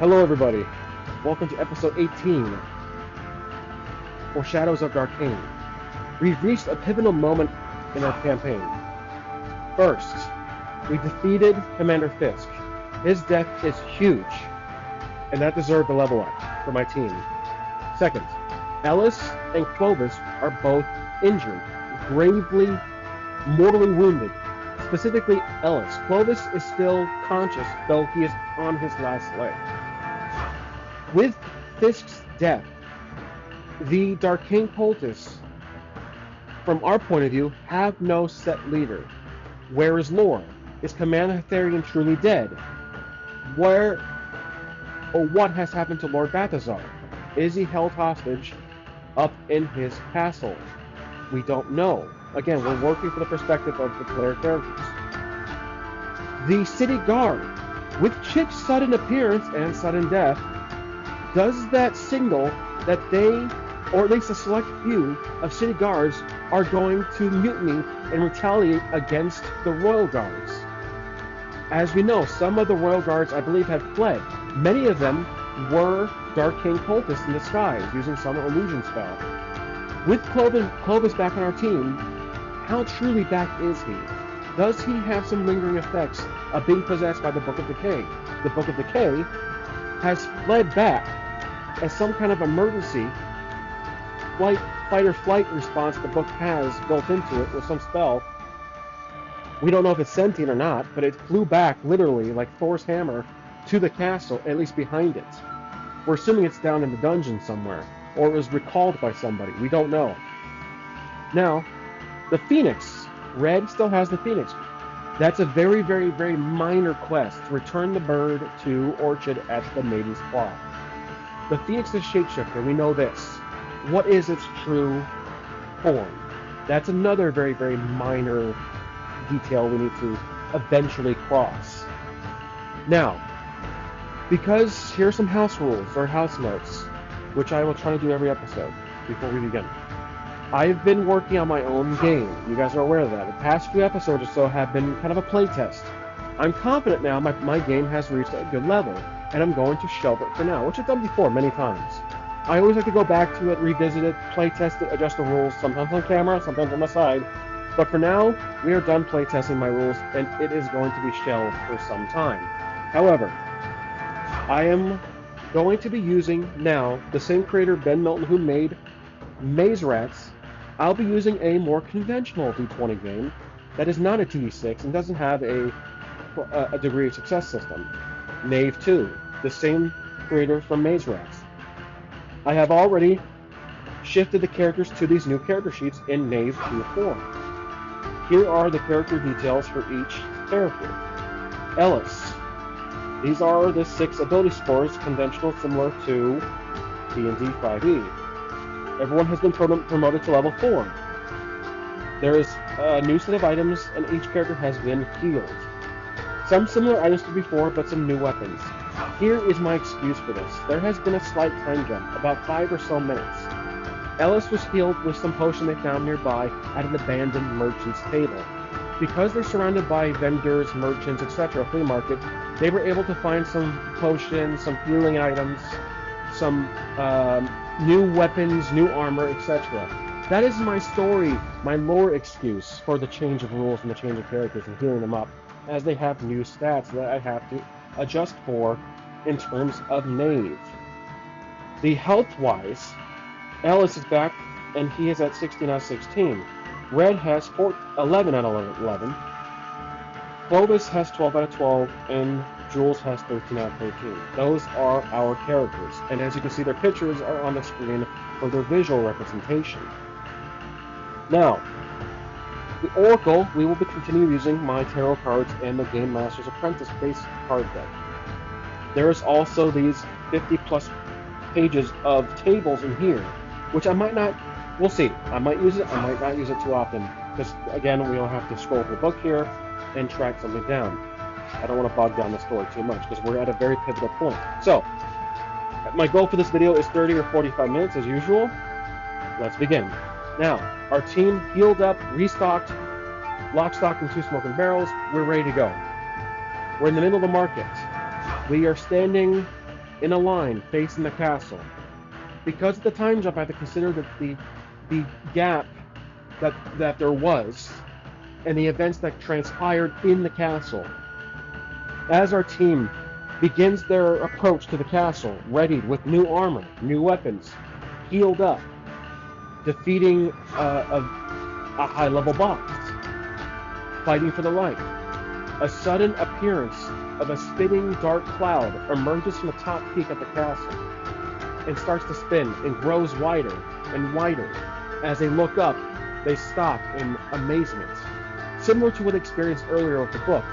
Hello everybody, welcome to episode 18 for Shadows of Darkain. We've reached a pivotal moment in our campaign. First, we defeated Commander Fisk. His death is huge, and that deserved a level up for my team. Second, Ellis and Clovis are both injured, gravely, mortally wounded. Specifically Ellis. Clovis is still conscious, though he is on his last leg. With Fisk's death, the Darkain cultists, from our point of view, have no set leader. Where is Laura? Is Commander Therian truly dead? Where or what has happened to Lord Balthazar? Is he held hostage up in his castle? We don't know. Again, we're working from the perspective of the player characters. The city guard, with Chip's sudden appearance and sudden death, does that signal that they, or at least a select few of city guards, are going to mutiny and retaliate against the royal guards. As we know, some of the royal guards, I believe, have fled. Many of them were Darkain cultists in disguise, using some illusion spell. With Clovis back on our team, how truly back is he? Does he have some lingering effects of being possessed by the Book of Decay? The Book of Decay has fled back as some kind of emergency fight or flight response the book has built into it with some spell. We don't know if it's sentient or not, but it flew back literally like Thor's hammer to the castle, at least behind it. We're assuming it's down in the dungeon somewhere, or it was recalled by somebody. We don't know. Now, the Phoenix. Red still has the Phoenix. That's a very, very, very minor quest. Return the bird to Orchid at the Maiden's Claw. The Phoenix is shapeshifter. We know this. What is its true form? That's another very, very minor detail we need to eventually cross. Now, because here are some house rules or house notes, which I will try to do every episode before we begin. I've been working on my own game. You guys are aware of that. The past few episodes or so have been kind of a playtest. I'm confident now my game has reached a good level, and I'm going to shelve it for now, which I've done before many times. I always like to go back to it, revisit it, playtest it, adjust the rules, sometimes on camera, sometimes on the side. But for now, we are done playtesting my rules, and it is going to be shelved for some time. However, I am going to be using now the same creator, Ben Milton, who made Maze Rats. I'll be using a more conventional D20 game that is not a D6 and doesn't have a degree of success system. Knave 2, the same creator from Maze Rats. I have already shifted the characters to these new character sheets in Knave 2 form. Here are the character details for each character. Ellis. These are the 6 ability scores, conventional, similar to D&D 5e. Everyone has been promoted to level 4. There is a new set of items, and each character has been healed. Some similar items to before, but some new weapons. Here is my excuse for this. There has been a slight time jump, about 5 or so minutes. Ellis was healed with some potion they found nearby at an abandoned merchant's table. Because they're surrounded by vendors, merchants, etc., flea market, they were able to find some potions, some healing items, some new weapons, new armor, etc. That is my story, my lore excuse for the change of rules and the change of characters and healing them up, as they have new stats that I have to adjust for in terms of Knave. The health-wise, Ellis is back, and he is at 16 out of 16. Red has 11 out of 11. Clovis has 12 out of 12, and Jules has 13 out of 13. Those are our characters, and as you can see, their pictures are on the screen for their visual representation. Now, the Oracle, we will be continuing using my tarot cards and the GameMaster's Apprentice base card deck. There is also these 50 plus pages of tables in here, which I might not, we'll see. I might use it, I might not use it too often, because again, we'll have to scroll through the book here and track something down. I don't want to bog down the story too much, because we're at a very pivotal point. So, my goal for this video is 30 or 45 minutes as usual. Let's begin. Now, our team healed up, restocked, lock, stock, and 2 smoking barrels. We're ready to go. We're in the middle of the market. We are standing in a line facing the castle. Because of the time jump, I have to consider that the gap that there was and the events that transpired in the castle. As our team begins their approach to the castle, readied with new armor, new weapons, healed up, defeating a high-level boss, fighting for the light, a sudden appearance of a spinning dark cloud emerges from the top peak of the castle and starts to spin and grows wider and wider. As they look up, they stop in amazement. Similar to what experienced earlier with the book.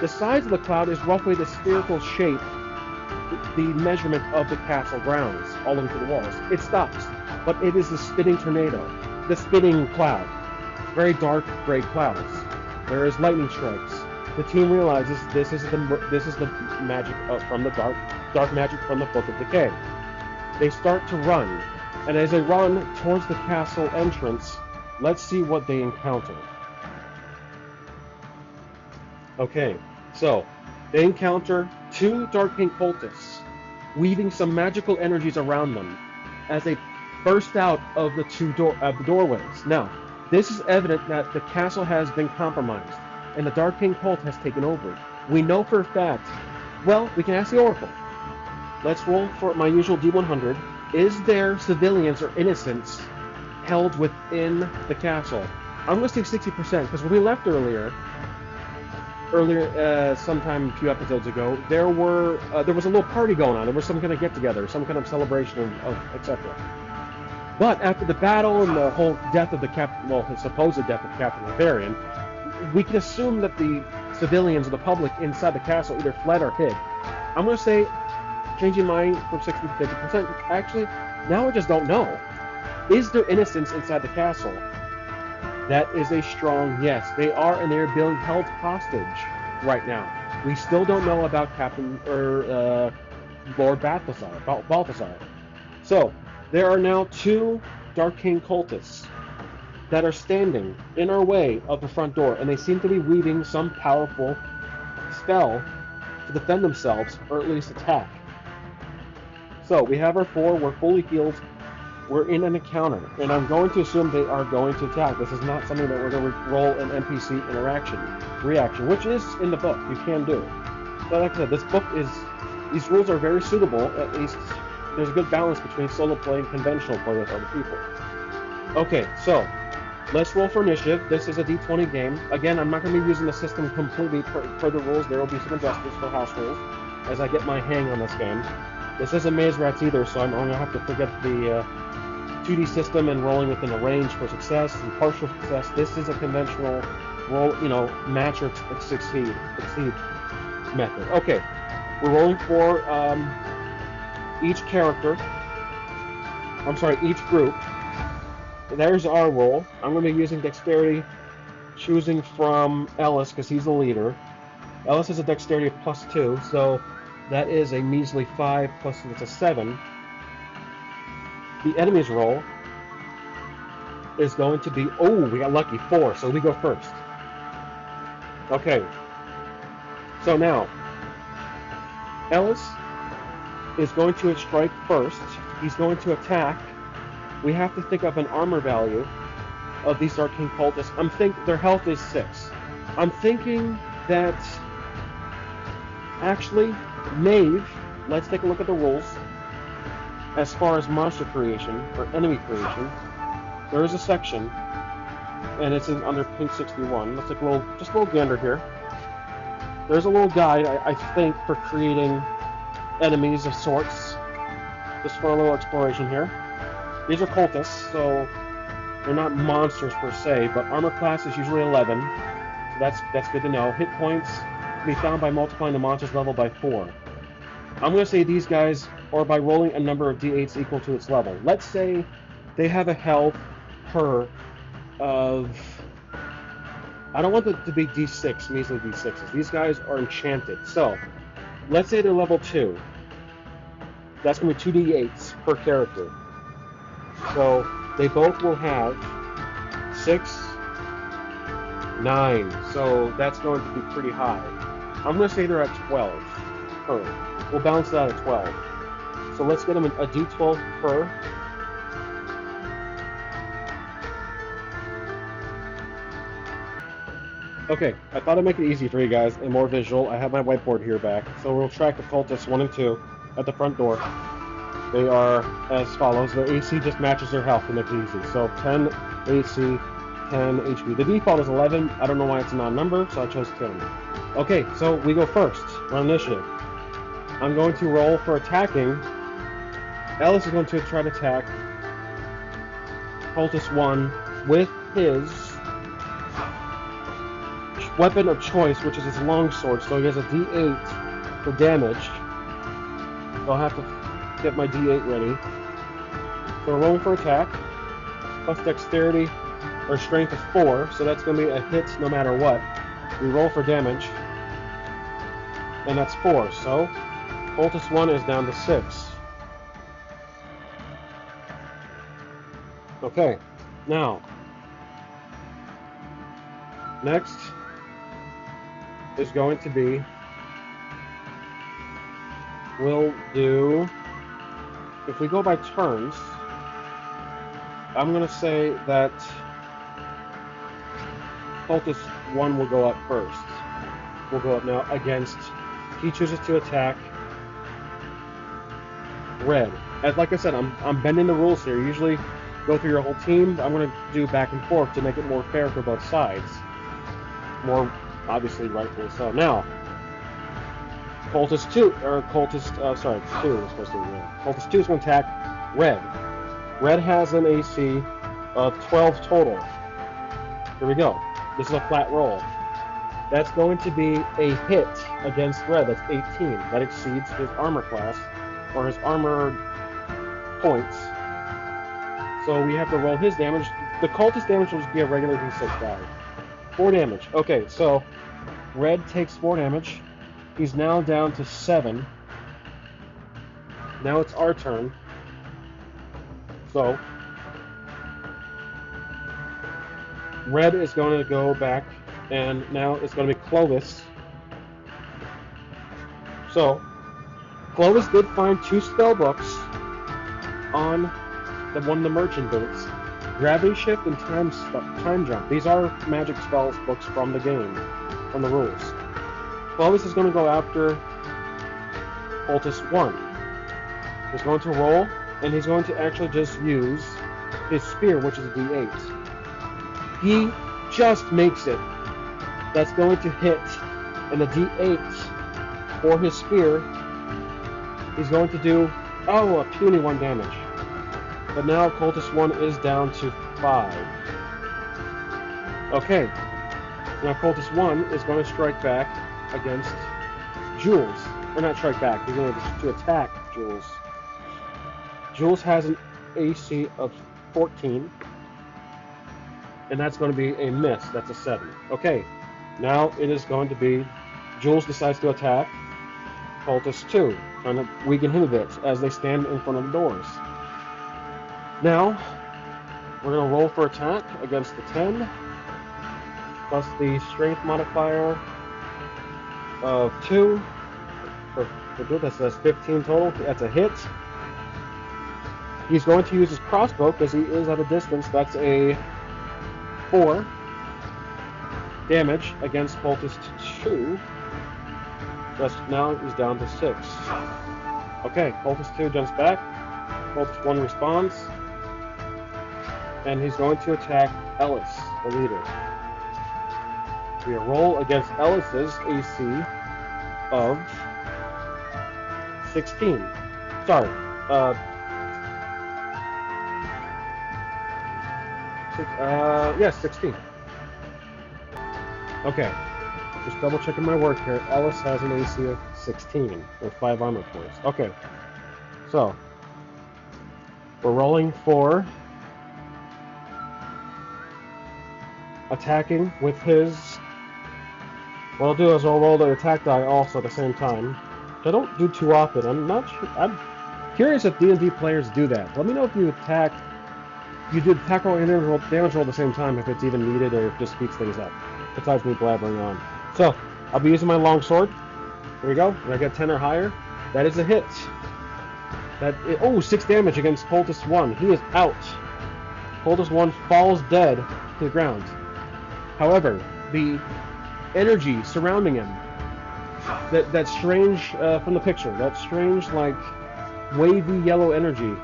The size of the cloud is roughly the spherical shape, the measurement of the castle grounds, all over the walls. It stops, but it is the spinning tornado, the spinning cloud. Very dark gray clouds. There is lightning strikes. The team realizes this is the magic from the dark magic from the Book of Decay. They start to run, and as they run towards the castle entrance, let's see what they encounter. Okay, so they encounter two Darkain cultists, weaving some magical energies around them as they burst out of the doorways. Now, this is evident that the castle has been compromised, and the Darkain cult has taken over. We know for a fact. Well, we can ask the Oracle. Let's roll for my usual D100. Is there civilians or innocents held within the castle? I'm going to say 60%, because when we left earlier, sometime a few episodes ago, there was a little party going on. There was some kind of get-together, some kind of celebration of etc. But after the battle and the whole death of the supposed death of Captain Barbarian, we can assume that the civilians or the public inside the castle either fled or hid. I'm going to say, changing mine from 60 to 50%. Actually, now I just don't know. Is there innocence inside the castle? That is a strong yes. They are, and they are being held hostage right now. We still don't know about Lord Balthazar. So, there are now two Darkain cultists that are standing in our way of the front door, and they seem to be weaving some powerful spell to defend themselves, or at least attack. So, we have our four, we're fully healed, we're in an encounter, and I'm going to assume they are going to attack. This is not something that we're going to roll an NPC reaction, which is in the book, you can do. But like I said, these rules are very suitable, at least there's a good balance between solo play and conventional play with other people. Okay, so, let's roll for initiative. This is a D20 game. Again, I'm not going to be using the system completely per the rules. There will be some adjustments for house rules as I get my hang on this game. This isn't Maze Rats either, so I'm going to have to forget the 2D system and rolling within a range for success and partial success. This is a conventional roll, match or succeed method. Okay, we're rolling for each group. There's our roll. I'm going to be using dexterity, choosing from Ellis because he's the leader. Ellis has a dexterity of +2, so that is a measly 5 plus it's a 7. The enemy's roll is going to be, we got lucky, 4, so we go first. Okay. So now, Ellis is going to strike first. He's going to attack. We have to think of an armor value of these Darkain cultists. Their health is 6. I'm thinking that, actually, Knave, let's take a look at the rules. As far as monster creation, or enemy creation, there is a section, and it's under page 61. Let's take a little gander here. There's a little guide, I think, for creating enemies of sorts. Just for a little exploration here. These are cultists, so they're not monsters per se, but armor class is usually 11, so that's good to know. Hit points can be found by multiplying the monster's level by 4. I'm going to say these guys, or by rolling a number of d8s equal to its level. Let's say they have a health per of... I don't want it to be d6, measly d6s. These guys are enchanted. So, let's say they're level 2. That's going to be 2 d8s per character. So, they both will have 6, 9. So, that's going to be pretty high. I'm going to say they're at 12 currently. we'll balance it out at 12. So let's get him a d12 per. Okay, I thought I'd make it easy for you guys and more visual. I have my whiteboard here back. So we'll track the cultists 1 and 2 at the front door. They are as follows. Their AC just matches their health to make it easy. So 10 AC, 10 HP. The default is 11. I don't know why it's a non-number, so I chose 10. Okay, so we go first. We're on initiative. I'm going to roll for attacking. Ellis is going to try to attack Cultist 1 with his weapon of choice, which is his longsword. So he has a d8 for damage. So I'll have to get my d8 ready. So we're rolling for attack. Plus dexterity or strength of 4, so that's going to be a hit no matter what. We roll for damage, and that's 4. So Cultist 1 is down to 6. Okay, now next is going to be, we'll do, if we go by turns, I'm going to say that Cultist 1 will go up first. Will go up now against, he chooses to attack red. As like I said, I'm bending the rules here. Usually go through your whole team. I'm going to do back and forth to make it more fair for both sides. More obviously rightfully so. Now, Cultist 2, or Cultist, 2 is supposed to be red. Cultist 2 is going to attack red. Red has an AC of 12 total. Here we go. This is a flat roll. That's going to be a hit against red. That's 18. That exceeds his armor class, or his armor points. So we have to roll his damage. The cultist damage will just be a regular d6 die. 4 damage. Okay, so red takes 4 damage. He's now down to 7. Now it's our turn. So red is going to go back, and now it's going to be Clovis. So Clovis did find 2 spell books on one of the merchant boots. Gravity Shift and Time Jump. These are magic spells books from the game, from the rules. Clovis is going to go after Cultist 1. He's going to roll, and he's going to actually just use his spear, which is a d8. He just makes it. That's going to hit, and the d8 for his spear, he's going to do, a puny 1 damage. But now Cultist 1 is down to 5. Okay. Now Cultist 1 is going to strike back against Jules. Or not strike back, he's going to attack Jules. Jules has an AC of 14. And that's going to be a miss. That's a 7. Okay. Now it is going to be, Jules decides to attack Cultist 2, trying to weaken him a bit as they stand in front of the doors. Now, we're going to roll for attack against the 10, plus the strength modifier of 2. That's 15 total. That's a hit. He's going to use his crossbow because he is at a distance. That's a 4 damage against Cultist 2. Now he's down to 6. Okay, Cultist 2 jumps back. Cultist 1 responds. And he's going to attack Ellis, the leader. We roll against Ellis's AC of 16. Sorry. Yes, 16. Okay. Just double checking my work here. Ellis has an AC of 16 with 5 armor points. Okay. So, we're rolling for attacking with his. What I'll do is I'll roll the attack die also at the same time, which I don't do too often. I'm not sure. I'm curious if D&D players do that. Let me know if you do attack roll and damage roll at the same time, if it's even needed or if it just speeds things up. Besides me blabbering on. So I'll be using my longsword. Here we go. And I get 10 or higher. That is a hit. Oh, 6 damage against Cultist 1. He is out. Cultist 1 falls dead to the ground. However, the energy surrounding him, that strange, from the picture, that strange, like, wavy yellow energy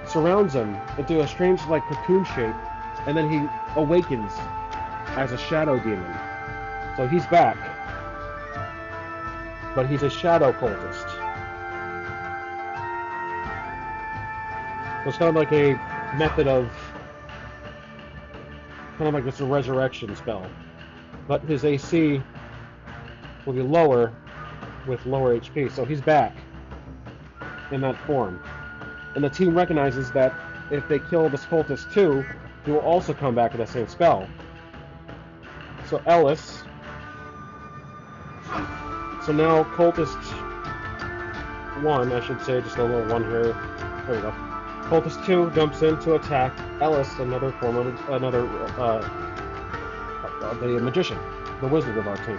surrounds him into a strange, like, cocoon shape, and then he awakens as a shadow demon. So he's back. But he's a shadow cultist. So it's kind of like a method of... kind of like it's a resurrection spell. But his AC will be lower with lower HP. So he's back in that form. And the team recognizes that if they kill this cultist 2, he will also come back with that same spell. So Ellis... So now Cultist 1, I should say, just a little 1 here. There we go. Cultist 2 jumps in to attack Ellis, another form of the magician, the wizard of our team.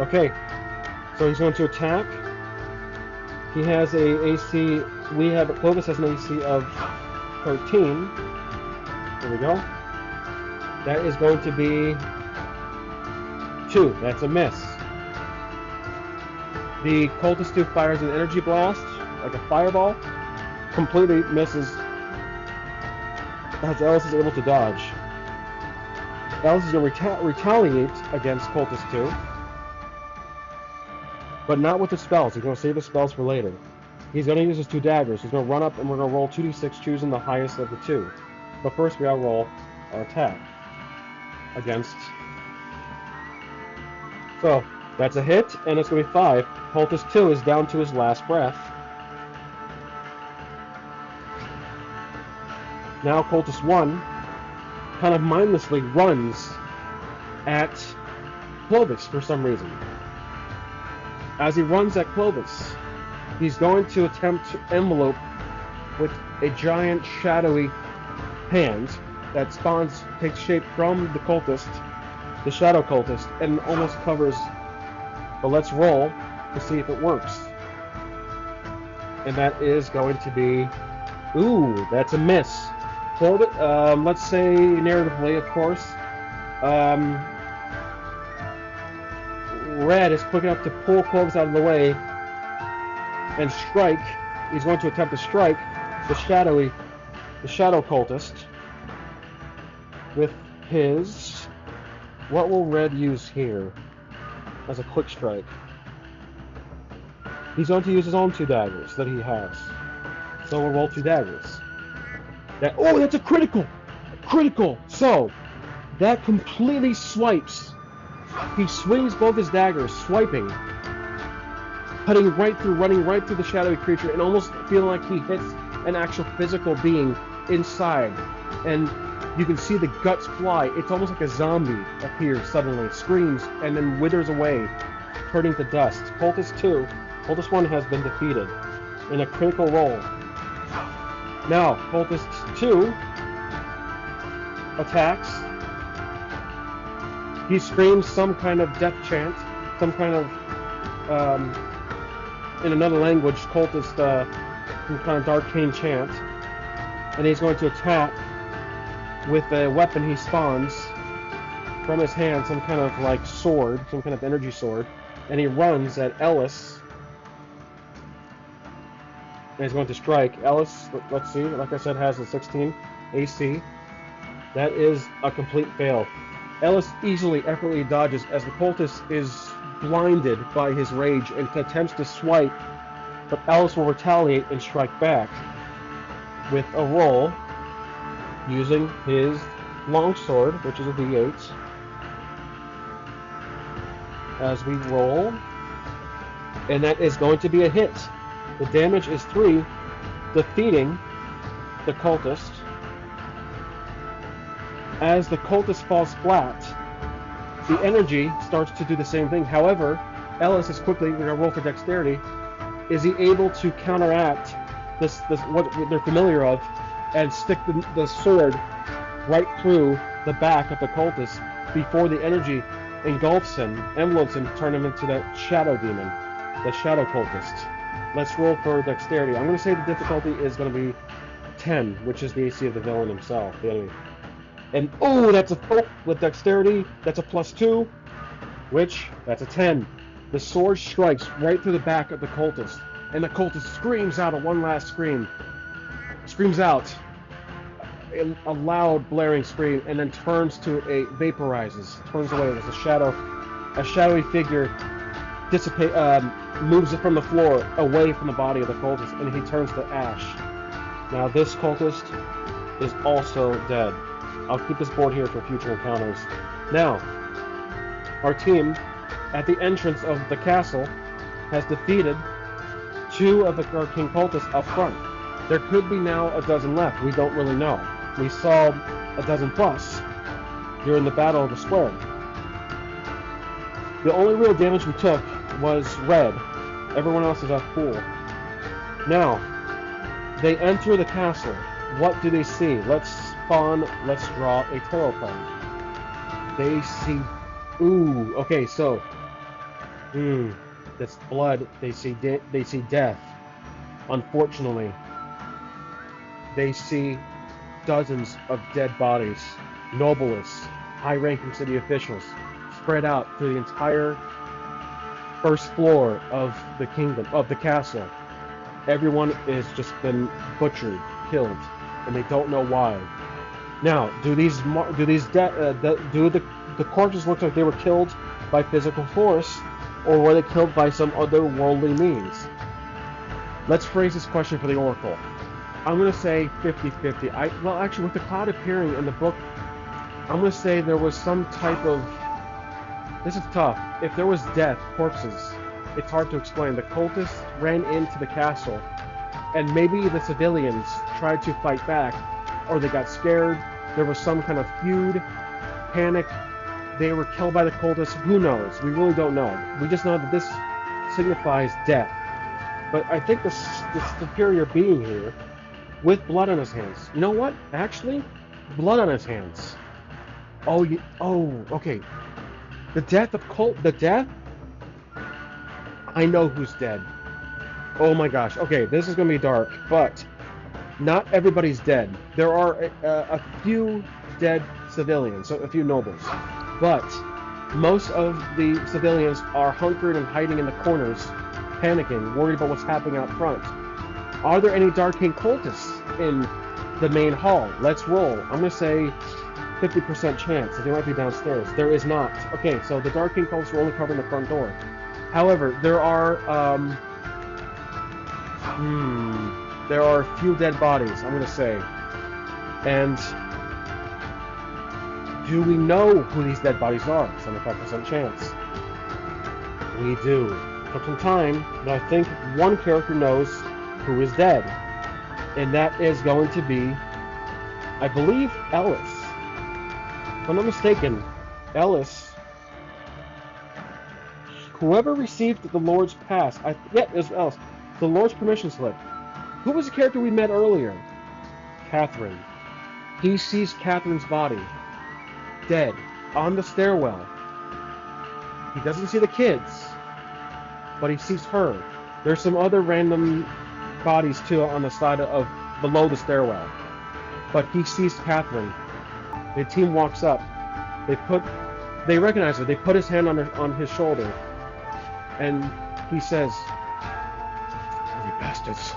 Okay, so he's going to attack. He has a AC. Clovis has an AC of 13. There we go. That is going to be 2. That's a miss. The Cultist 2 fires an energy blast, like a fireball, completely misses, as Ellis is able to dodge. Ellis is going to retaliate against Cultist 2, but not with the spells. He's going to save the spells for later. He's going to use his 2 daggers. He's going to run up and we're going to roll 2d6, choosing the highest of the 2. But first we gotta roll our attack against... So, that's a hit, and it's going to be 5. Cultist 2 is down to his last breath. Now Cultist 1 kind of mindlessly runs at Clovis for some reason. As he runs at Clovis, he's going to attempt to envelope with a giant shadowy hand that takes shape from the cultist, the shadow cultist, and almost covers. But let's roll to see if it works. And that is going to be... Ooh, that's a miss. Clovis, let's say narratively, of course. Red is quick enough to pull Clovis out of the way and strike. He's going to attempt to strike the shadow cultist with his... What will Red use here as a quick strike? He's going to use his own 2 daggers that he has. So we'll roll 2 daggers. Oh, that's a critical! Critical! So, that completely swipes. He swings both his daggers, swiping, cutting right through, running right through the shadowy creature, and almost feeling like he hits an actual physical being inside. And you can see the guts fly. It's almost like a zombie appears suddenly, screams, and then withers away, turning to dust. Cultist 1 has been defeated in a critical roll. Now, Cultist 2 attacks. He screams some kind of death chant, some kind of, in another language, cultist, some kind of Darkain chant. And he's going to attack with a weapon he spawns from his hand, some kind of like sword, some kind of energy sword. And he runs at Ellis. And he's going to strike. Ellis, let's see, like I said, has a 16 AC. That is a complete fail. Ellis effortlessly dodges as the cultist is blinded by his rage and attempts to swipe, but Ellis will retaliate and strike back with a roll using his longsword, which is a D8. As we roll, and that is going to be a hit. The damage is 3, defeating the cultist. As the cultist falls flat, the energy starts to do the same thing. However, Ellis is quickly, we're going to roll for dexterity, is he able to counteract this what they're familiar of, and stick the sword right through the back of the cultist before the energy engulfs him, envelopes him, turn him into that shadow demon. the Shadow Cultist. Let's roll for dexterity. I'm going to say the difficulty is going to be 10, which is the AC of the villain himself, the enemy. And oh, that's with dexterity, that's a +2, which, that's a 10. The sword strikes right through the back of the cultist, and the cultist screams out one last scream. Screams out a loud, blaring scream, and then vaporizes, turns away. There's a shadowy figure moves it from the floor away from the body of the cultist, and he turns to ash. Now this cultist is also dead. I'll keep this board here for future encounters. Now, our team, at the entrance of the castle, has defeated 2 of the Darkain cultists up front. There could be now a dozen left. We don't really know. We saw a dozen plus during the Battle of the Square. The only real damage we took was red. Everyone else is at full. Now, they enter the castle. What do they see? Let's draw a tarot card. They see... Ooh, okay, so... that's blood. They see death. Unfortunately, they see dozens of dead bodies, nobles, high-ranking city officials, spread out through the entire first floor of the kingdom, of the castle. Everyone is just been butchered, killed, and they don't know why. Now, do the corpses look like they were killed by physical force, or were they killed by some other worldly means? Let's phrase this question for the Oracle. I'm going to say 50-50. Well, actually, with the cloud appearing in the book, I'm going to say there was some type of... This is tough. If there was death, corpses, it's hard to explain. The cultists ran into the castle, and maybe the civilians tried to fight back, or they got scared. There was some kind of feud, panic. They were killed by the cultists. Who knows? We really don't know. We just know that this signifies death. But I think the superior being here, with blood on his hands. You know what? Actually, blood on his hands. Oh, okay. The death. I know who's dead. Oh my gosh. Okay, this is gonna be dark, but not everybody's dead. There are a few dead civilians, so a few nobles, but most of the civilians are hunkered and hiding in the corners, panicking, worried about what's happening out front. Are there any Darkain cultists in the main hall? Let's roll. I'm going to say 50% chance that they might be downstairs. There is not. Okay, so the Darkain cultists are only covering the front door. However, there are a few dead bodies, I'm going to say. And do we know who these dead bodies are? 75% chance. We do. It took some time, but I think one character knows who is dead. And that is going to be, I believe, Ellis. If I'm not mistaken, Ellis, whoever received the Lord's pass, it was Ellis, the Lord's permission slip. Who was the character we met earlier? Catherine. He sees Catherine's body, dead, on the stairwell. He doesn't see the kids, but he sees her. There's some other random bodies too on the side of below the stairwell, but he sees Catherine. The team walks up. They recognize her. They put his hand on his shoulder, and he says, "You bastards!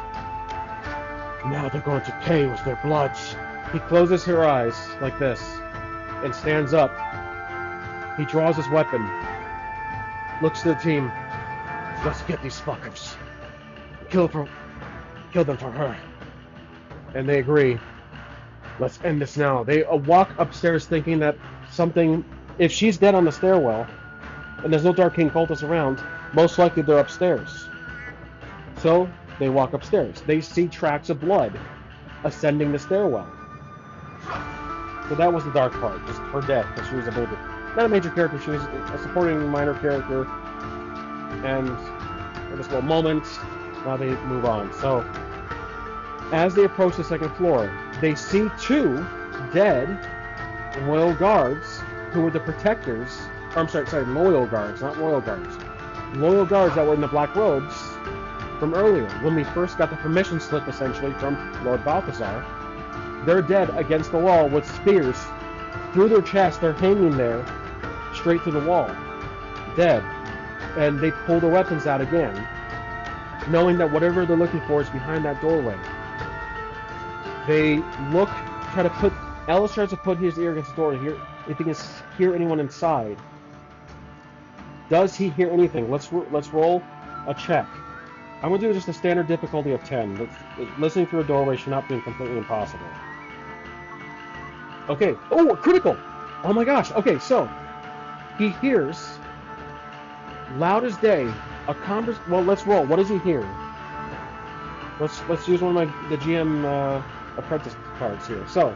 Now they're going to pay with their bloods." He closes her eyes like this and stands up. He draws his weapon, looks to the team. "Let's get these fuckers. Kill them for her." And they agree. Let's end this now. They walk upstairs thinking that if she's dead on the stairwell, and there's no Darkain cultists around, most likely they're upstairs. So they walk upstairs. They see tracks of blood ascending the stairwell. So that was the dark part, just her death, because she was not a major character, she was a supporting minor character, and for this little moment, now they move on. So, as they approach the second floor, they see 2 dead royal guards who were the protectors. Loyal guards, not royal guards. loyal guards that were in the black robes from earlier, when we first got the permission slip, essentially, from Lord Balthazar. They're dead against the wall with spears through their chest. They're hanging there, straight through the wall, dead. And they pull their weapons out again, knowing that whatever they're looking for is behind that doorway. They look, Ellis tries to put his ear against the door to hear if he can hear anyone inside. Does he hear anything? Let's roll a check. I'm going to do just a standard difficulty of 10. Listening through a doorway should not be completely impossible. Okay. Oh, critical! Oh my gosh. Okay, so he hears, loud as day, a conversation. Well, let's roll. What does he hear? Let's use one of the GM Apprentice cards here. So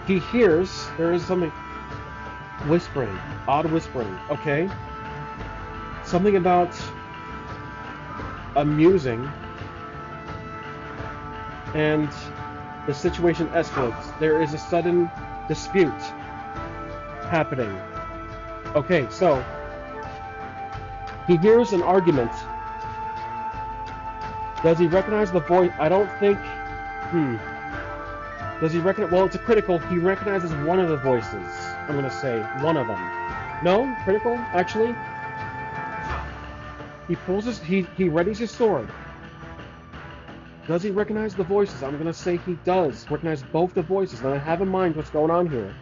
he hears there is something whispering, odd whispering. Okay. Something about amusing, and the situation escalates. There is a sudden dispute happening. Okay, so he hears an argument. Does he recognize the voice? I don't think. Does he recognize? Well, it's a critical. He recognizes one of the voices. I'm gonna say one of them. No, critical. Actually, he pulls his. He readies his sword. Does he recognize the voices? I'm gonna say he does recognize both the voices. Now I have in mind what's going on here.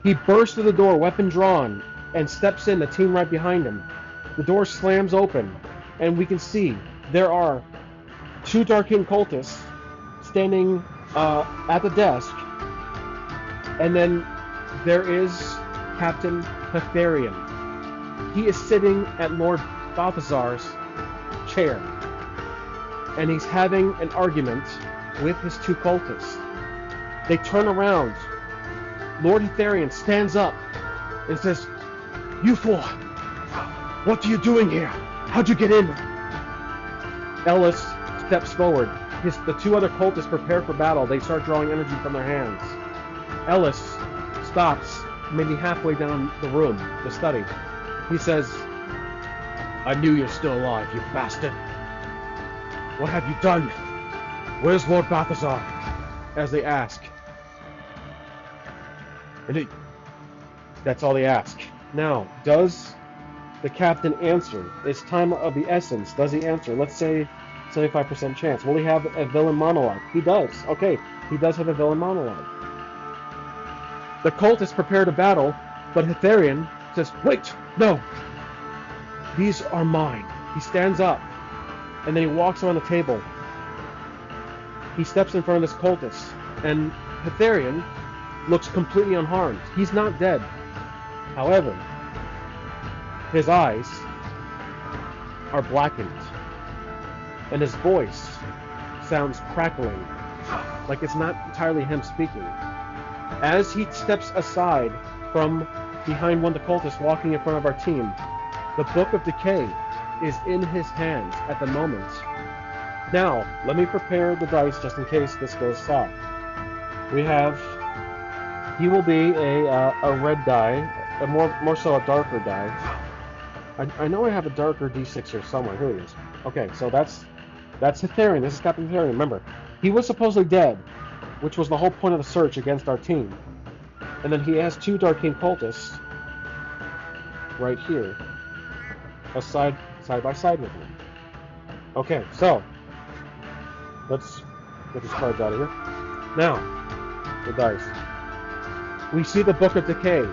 He bursts through the door, weapon drawn, and steps in. The team right behind him. The door slams open, and we can see there are 2 Darkain cultists standing at the desk, and then there is Captain Hetharian. He is sitting at Lord Balthazar's chair, and he's having an argument with his 2 cultists. They turn around. Lord Hetharian stands up and says, "You fool! What are you doing here? How'd you get in?" Ellis steps forward. The 2 other cultists prepare for battle. They start drawing energy from their hands. Ellis stops maybe halfway down the room, the study. He says, "I knew you're still alive, you bastard. What have you done? Where's Lord Balthazar?" As they ask. And that's all they ask. Now, does the captain answer? Is time of the essence? Does he answer? Let's say 75% chance. Will he have a villain monologue? He does. Okay, he does have a villain monologue. The cultists prepare to battle, but Hetharian says, "Wait, no. These are mine." He stands up, and then he walks around the table. He steps in front of this cultist, and Hetharian looks completely unharmed. He's not dead. However, his eyes are blackened, and his voice sounds crackling, like it's not entirely him speaking. As he steps aside from behind one of the cultists walking in front of our team, the Book of Decay is in his hands at the moment. Now, let me prepare the dice just in case this goes south. We have, he will be a red die, more so a darker die. I know I have a darker d6 here somewhere. Here he is. Okay, so that's Hetharian. This is Captain Hetharian. Remember, he was supposedly dead, which was the whole point of the search against our team. And then he has 2 Darkain cultists right here, side by side with him. Okay, so let's get these cards out of here. Now, the dice. We see the Book of Decay,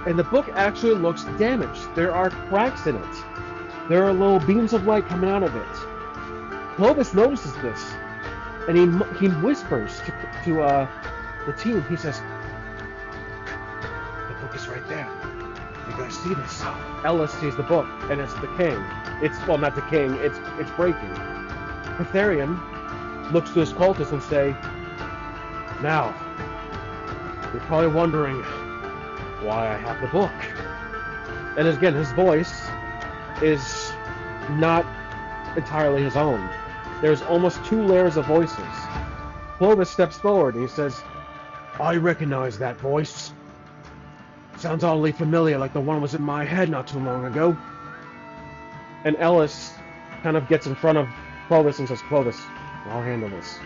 and the book actually looks damaged. There are cracks in it. There are little beams of light coming out of it. Clovis notices this, and he whispers to the team. He says, "The book is right there. You guys see this?" Ellis sees the book, and it's decaying. Well, not decaying. It's breaking. Hetharian looks to his cultists and say, "Now, you're probably wondering why I have the book." And again, his voice is not entirely his own. There's almost 2 layers of voices. Clovis steps forward and he says, "I recognize that voice. Sounds oddly familiar, like the one was in my head not too long ago. And Ellis kind of gets in front of Clovis and says, Clovis, I'll handle this.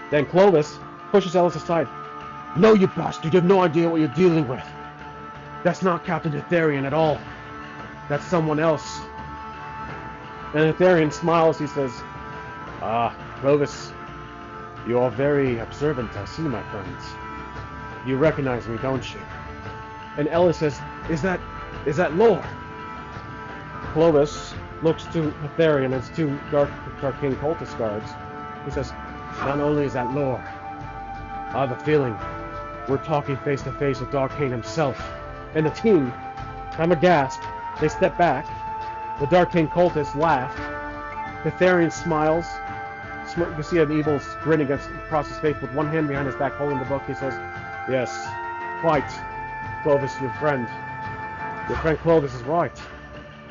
Then Clovis pushes Ellis aside. No, you bastard, you have no idea what you're dealing with. That's not Captain Etherian at all. That's someone else. And Etherian smiles, he says, Ah, Clovis, you are very observant, I see, my friends. You recognize me, don't you? And Ellis says, Is that Lore? Clovis looks to Etherian and his two Darkain cultist guards. He says, Not only is that Lore, I have a feeling we're talking face to face with Darkain himself. And the team, kind of gasp, they step back. The Darkain cultists laugh. Etherian smiles. You can see an evil grin across his face with one hand behind his back holding the book. He says, Yes, quite. Clovis, your friend. Your friend Clovis is right.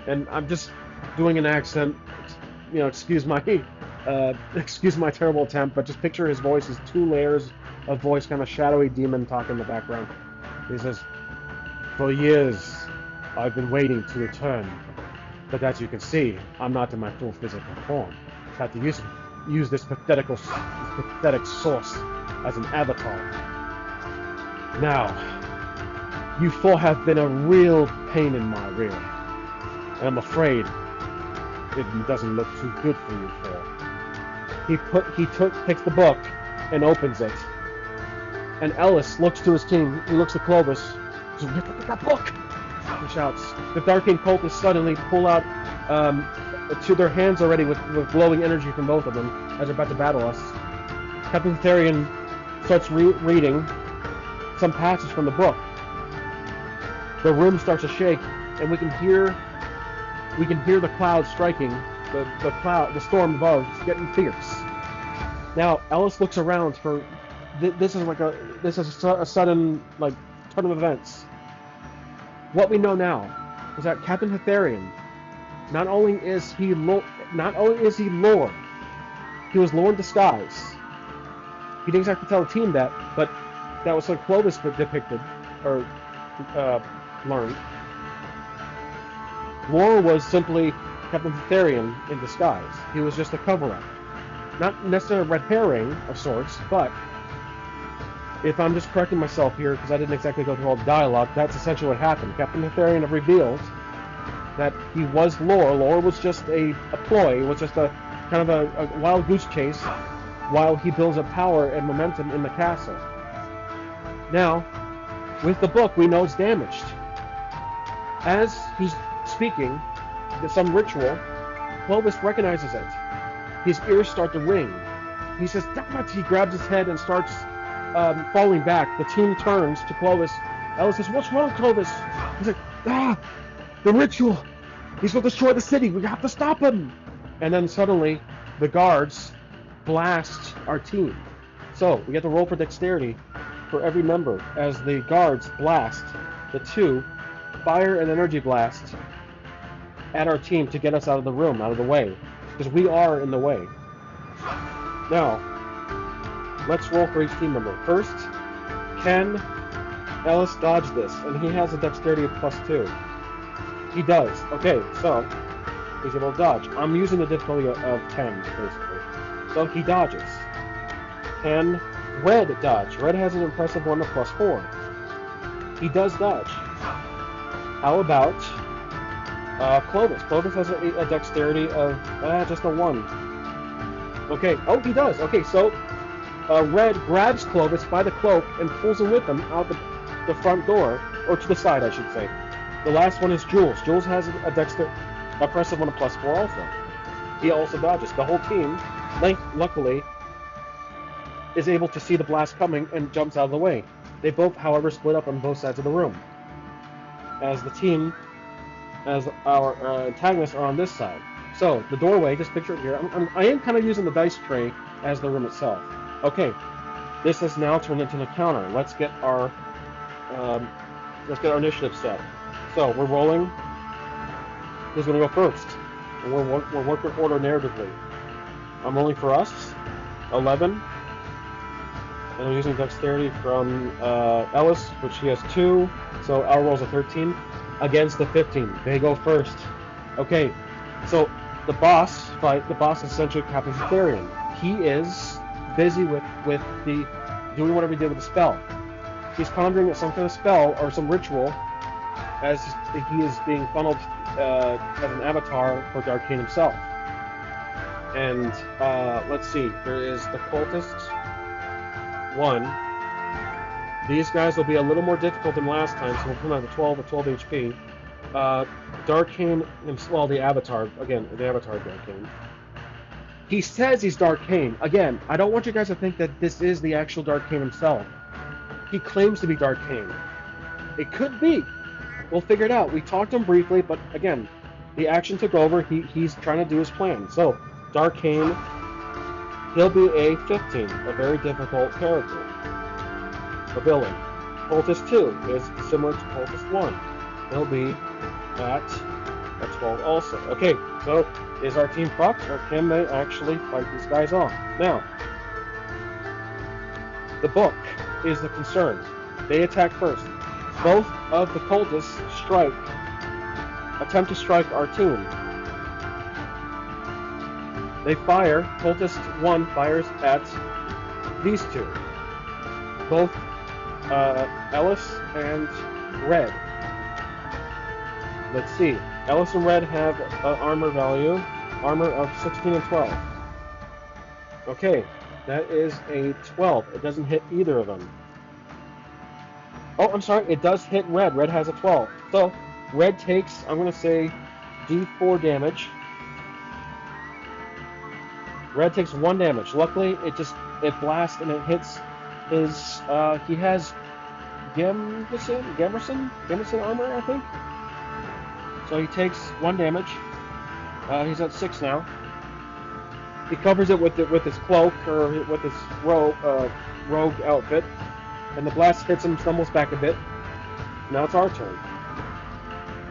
And I'm just doing an accent. Excuse my terrible attempt, but just picture his voice as two layers of voice, kind of shadowy demon talk in the background. He says, For years, I've been waiting to return. But as you can see, I'm not in my full physical form. I have to use this pathetic source as an avatar. Now, you four have been a real pain in my rear. And I'm afraid it doesn't look too good for you four. He takes the book and opens it. And Ellis looks to his team. He looks at Clovis. He says, Get that book! He shouts. The Darkain cultists suddenly pull out to their hands already with glowing energy from both of them as they're about to battle us. Captain Etherian starts reading some passage from the book. The room starts to shake, and we can hear the clouds striking. The storm above is getting fierce. Now Ellis looks around for this is a sudden turn of events. What we know now is that Captain Etherian, not only is he Lore, he was Lore in disguise. He didn't exactly tell the team that, but that was what Clovis depicted or learned. Lore was simply Captain Etherian in disguise. He was just a cover-up, not necessarily a red herring of sorts, but if I'm just correcting myself here, because I didn't exactly go through all the dialogue, that's essentially what happened. Captain Etherian revealed that he was Lore. Lore was just a ploy. It was just a kind of a wild goose chase while he builds up power and momentum in the castle. Now, with the book, we know it's damaged. As he's speaking, there's some ritual. Clovis recognizes it. His ears start to ring. He says, Damn it! He grabs his head and starts falling back. The team turns to Clovis. Ellis says, What's wrong, Clovis? He's like, the ritual! He's going to destroy the city! We have to stop him! And then suddenly, the guards blast our team. So, we get to roll for dexterity for every member as the guards blast the two fire and energy blast at our team to get us out of the room, out of the way. Because we are in the way. Now, let's roll for each team member. First, can Ellis dodge this? And he has a dexterity of +2. He does. Okay, so he's able to dodge. I'm using the difficulty of 10, basically. So he dodges. Can Red dodge? Red has an impressive one of +4. He does dodge. How about Clovis? Clovis has a dexterity of just a 1. Okay. Oh, he does. Okay, so Red grabs Clovis by the cloak and pulls him with him out the front door, or to the side, I should say. The last one is Jules. Jules has a impressive one of +4 also. He also dodges. The whole team, luckily, is able to see the blast coming and jumps out of the way. They both, however, split up on both sides of the room. As our antagonists are on this side. So, the doorway, just picture it here. I am kind of using the dice tray as the room itself. Okay, this has now turned into an encounter. Let's get our initiative set. So, we're rolling. Who's going to go first? And we're working order narratively. I'm rolling for us, 11. And I'm using dexterity from Ellis, which he has 2. So our roll's a 13 against the 15. They go first. Okay, So the boss fight, the boss is essentially Captain Therian. He is busy with the doing whatever he did with the spell. He's conjuring some kind of spell or some ritual as he is being funneled as an avatar for Darkain himself. And let's see, there is the cultist 1. These guys will be a little more difficult than last time, so we'll come out to 12 or 12 HP. Darkain, well, the avatar, again, the avatar of Darkain. He says he's Darkain. Again, I don't want you guys to think that this is the actual Darkain himself. He claims to be Darkain. It could be. We'll figure it out. We talked to him briefly, but again, the action took over. He's trying to do his plan. So, Darkain, he'll be a 15, a very difficult character. A villain. Cultist 2 is similar to Cultist 1. He'll be at 12 also. Okay, so is our team fucked, or can they actually fight these guys off? Now, the book is the concern. They attack first. Both of the cultists attempt to strike our team. They fire. Cultist 1 fires at these two. Both Ellis and Red. Let's see. Ellis and Red have armor of 16 and 12. Okay, that is a 12. It doesn't hit either of them. Oh, I'm sorry, it does hit Red. Red has a 12. So, Red takes, I'm going to say, D4 damage. Red takes 1 damage. Luckily, it blasts and it hits his, he has Gamerson armor, I think? So he takes 1 damage. He's at 6 now. He covers it with his cloak, or with his rogue outfit. And the blast hits him, stumbles back a bit. Now it's our turn.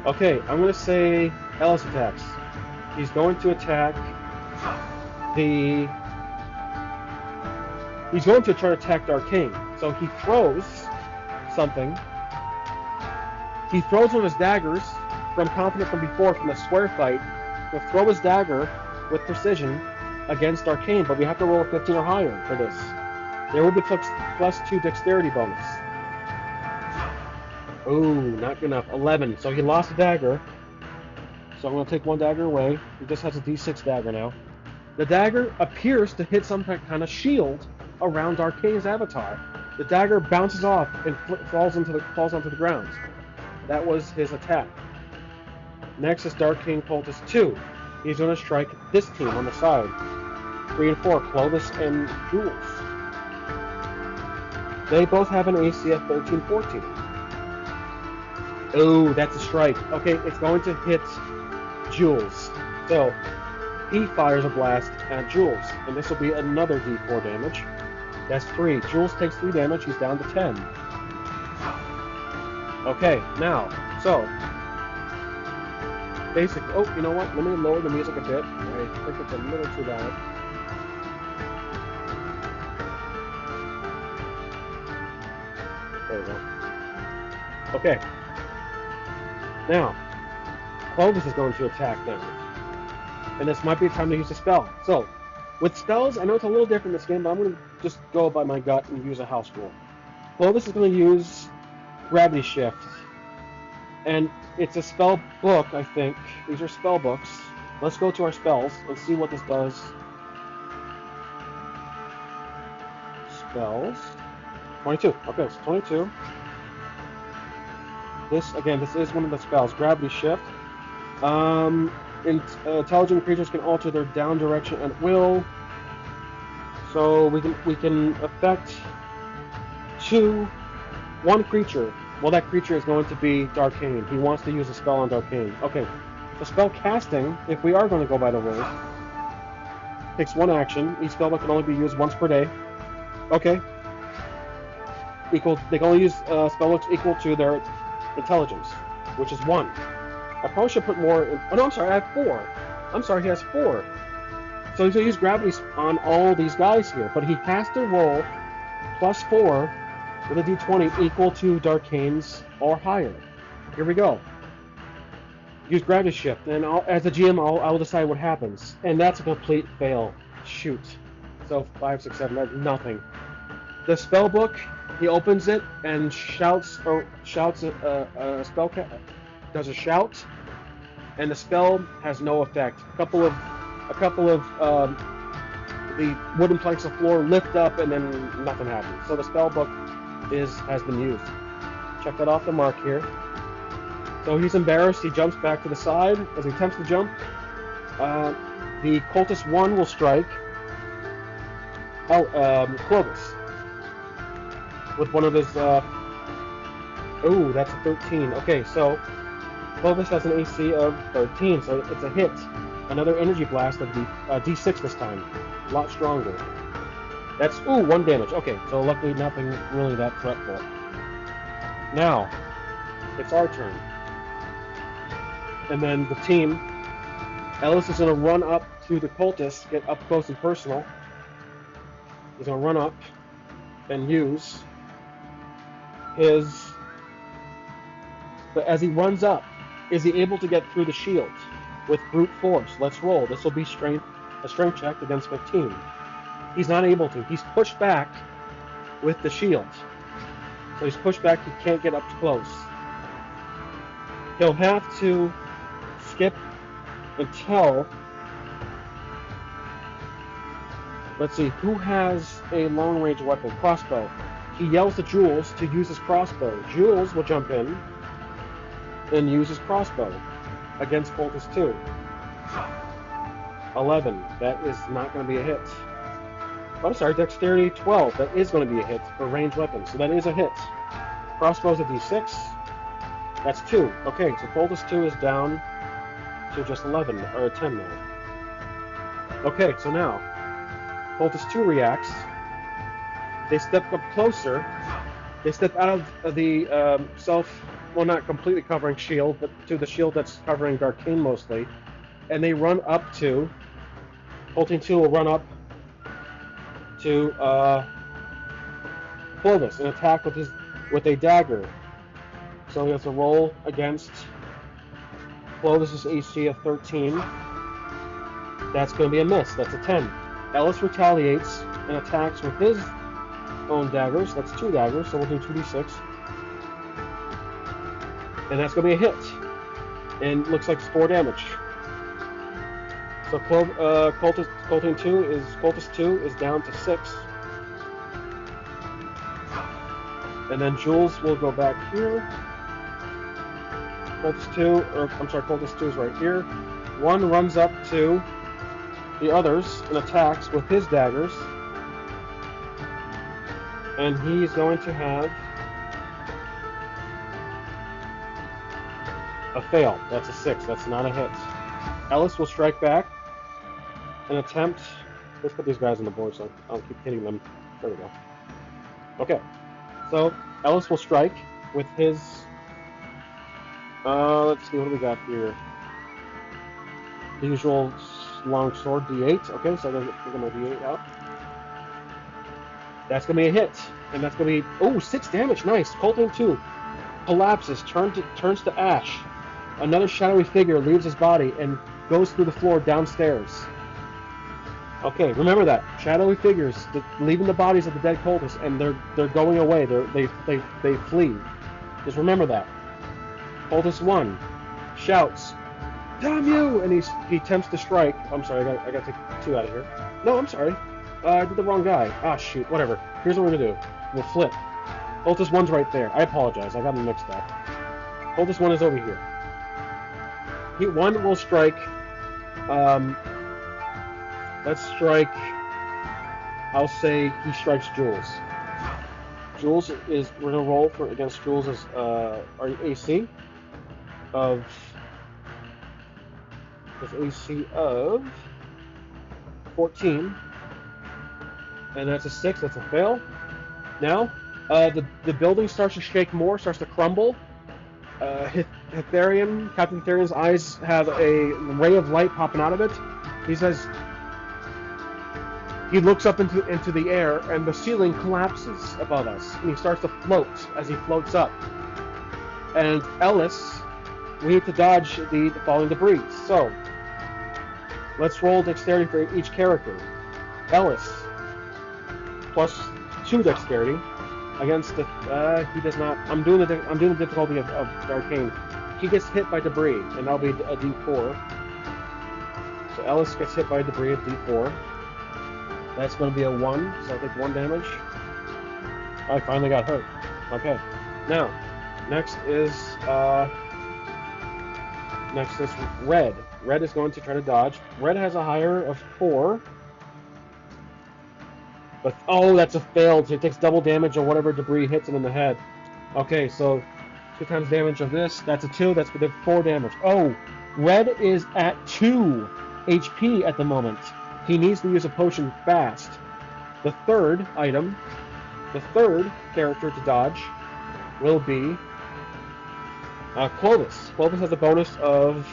Okay, I'm going to say Ellis attacks. He's going to attack He's going to try to attack Darkain. So he throws something. He throws one of his daggers from Confident from before, from the square fight. He'll throw his dagger with precision against Darkain, but we have to roll a 15 or higher for this. There will be +2 dexterity bonus. Ooh, not good enough. 11. So he lost a dagger. So I'm going to take 1 dagger away. He just has a D6 dagger now. The dagger appears to hit some kind of shield around Darkain's avatar. The dagger bounces off and falls onto the ground. That was his attack. Next is Darkain Cultist 2. He's going to strike this team on the side. 3 and 4, Clovis and Jules. They both have an AC of 13-14. Oh, that's a strike. Okay, it's going to hit Jules. So, he fires a blast at Jules, and this will be another D4 damage. That's 3. Jules takes 3 damage. He's down to 10. Okay, now, so, basically, oh, you know what? Let me lower the music a bit. I think it's a little too loud. There we go. Okay. Now, Clovis is going to attack them. And this might be the time to use a spell. So, with spells, I know it's a little different in this game, but I'm going to just go by my gut and use a house rule. Clovis is going to use Gravity Shift. And it's a spell book, I think. These are spell books. Let's go to our spells and see what this does. Spells. 22. Okay, so 22. This is one of the spells. Gravity Shift. Intelligent creatures can alter their down direction at will. So we can affect one creature. Well, that creature is going to be Darkain. He wants to use a spell on Darkain. Okay. The spell casting, if we are going to go by the rules, takes 1 action. Each spell can only be used once per day. Okay. They can only use spell equal to their intelligence, which is 1. I probably should put more in. Oh no, I'm sorry, I have 4. I'm sorry, he has 4. So he's going to use gravity on all these guys here, but he has to roll +4 with a d20 equal to Darkain's or higher. Here we go. Use gravity shift, and as a GM, I'll decide what happens. And that's a complete fail. Shoot. So 5, 6, 7. That's nothing. The spell book. He opens it and shouts a spell. Does a shout, and the spell has no effect. A couple of the wooden planks of floor lift up, and then nothing happens. So the spell book has been used. Check that off the mark here. So he's embarrassed. He jumps back to the side as he attempts to jump. The cultist 1 will strike Clovis with one of his. Oh, that's a 13. Okay, so Clovis has an AC of 13, so it's a hit. Another energy blast of D6 this time. A lot stronger. That's 1 damage. Okay, so luckily nothing really that threatful. Now it's our turn. And then the team, Ellis is going to run up to the cultist, get up close and personal. He's going to run up and use his... But as he runs up, is he able to get through the shield with brute force? Let's roll. This will be a strength check against 15. He's not able to. He's pushed back with the shield. So he's pushed back. He can't get up close. He'll have to skip until, let's see, who has a long-range weapon? Crossbow. He yells to Jules to use his crossbow. Jules will jump in and use his crossbow against Cultist 2. 11. That is not going to be a hit. Oh, I'm sorry, Dexterity 12. That is going to be a hit for ranged weapons. So that is a hit. Crossbow's a D6. That's 2. Okay, so Cultist 2 is down to just 11, or 10 now. Okay, so now, Cultist 2 reacts. They step up closer. They step out of the well, not completely covering shield, but to the shield that's covering Darkain mostly. And they run up to... Cultist 2 will run up to Clovis and attack with a dagger. So he has to roll against Clovis' AC of 13. That's going to be a miss. That's a 10. Ellis retaliates and attacks with his own daggers. That's 2 daggers, so we'll do 2d6. And that's going to be a hit. And looks like it's 4 damage. So Cultist 2 is down to 6. And then Jules will go back here. Cultist 2 is right here. 1 runs up to the others and attacks with his daggers. And he's going to have a fail. That's a 6. That's not a hit. Ellis will strike back and attempt... Let's put these guys on the board so I'll keep hitting them. There we go. Okay. So Ellis will strike with his... let's see, what do we got here? The usual long sword, D8. Okay, so I'm going to get my D8 out. That's going to be a hit. And that's going to be... 6 damage. Nice. Cultist 2 collapses, turns to ash. Another shadowy figure leaves his body and goes through the floor downstairs. Okay, remember that. Shadowy figures leaving the bodies of the dead cultists, and they're going away. They flee. Just remember that. Cultist 1 shouts, "Damn you!" And he attempts to strike. I'm sorry, I got to take 2 out of here. No, I'm sorry. I did the wrong guy. Ah, shoot. Whatever. Here's what we're gonna do. We'll flip. Cultist 1's right there. I apologize. I got them mixed up. Cultist 1 is over here. 1 will strike. Let's strike. I'll say he strikes Jules. Jules is. We're gonna roll against Jules' AC of. His AC of 14, and that's a 6. That's a fail. Now, the building starts to shake more, starts to crumble. Captain Hytharian's eyes have a ray of light popping out of it. He says, he looks up into the air, and the ceiling collapses above us, and he starts to float as he floats up. And Ellis we need to dodge the falling debris. So, let's roll dexterity for each character. Ellis, +2 dexterity against the. He does not. I'm doing the difficulty of Darkain. He gets hit by debris, and that'll be a D4. So Ellis gets hit by debris at D4. That's going to be a 1, so I'll take 1 damage. I finally got hurt. Okay. Now, next is Red. Red is going to try to dodge. Red has a higher of 4. But, oh, that's a failed. So he takes double damage on whatever debris hits him in the head. Okay, so 2 times damage of this. That's a 2. That's 4 damage. Oh, Red is at 2 HP at the moment. He needs to use a potion fast. The third character to dodge will be Clovis. Clovis has a bonus of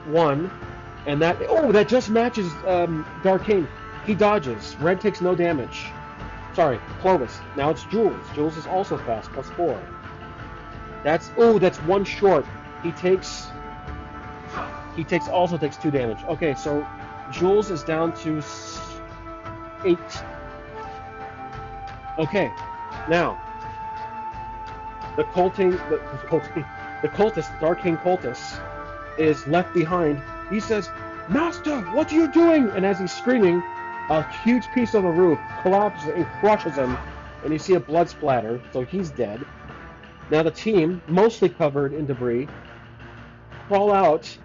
1, and that just matches Darkain. He dodges. Red takes no damage. Sorry, Clovis. Now it's Jules. Jules is also fast, +4. That's 1 short. He also takes 2 damage. Okay, so Jules is down to 8. Okay, now the cultist, Darkain cultist, is left behind. He says, "Master, what are you doing?" And as he's screaming, a huge piece of the roof collapses and crushes him, and you see a blood splatter, so he's dead. Now the team, mostly covered in debris, crawl out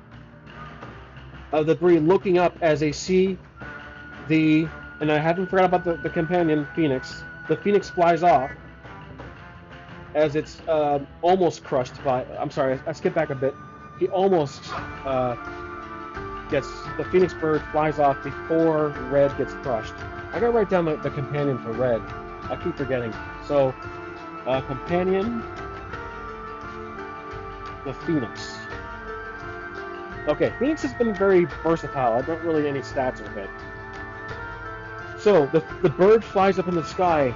of the debris, looking up as they see and I haven't forgot about the companion, Phoenix. The Phoenix flies off as it's almost crushed by... I'm sorry, I skipped back a bit. He almost the Phoenix bird flies off before Red gets crushed. I gotta write down the companion for Red. I keep forgetting. So, companion, the Phoenix. Okay, Phoenix has been very versatile. I don't really any stats with it. So, the bird flies up in the sky,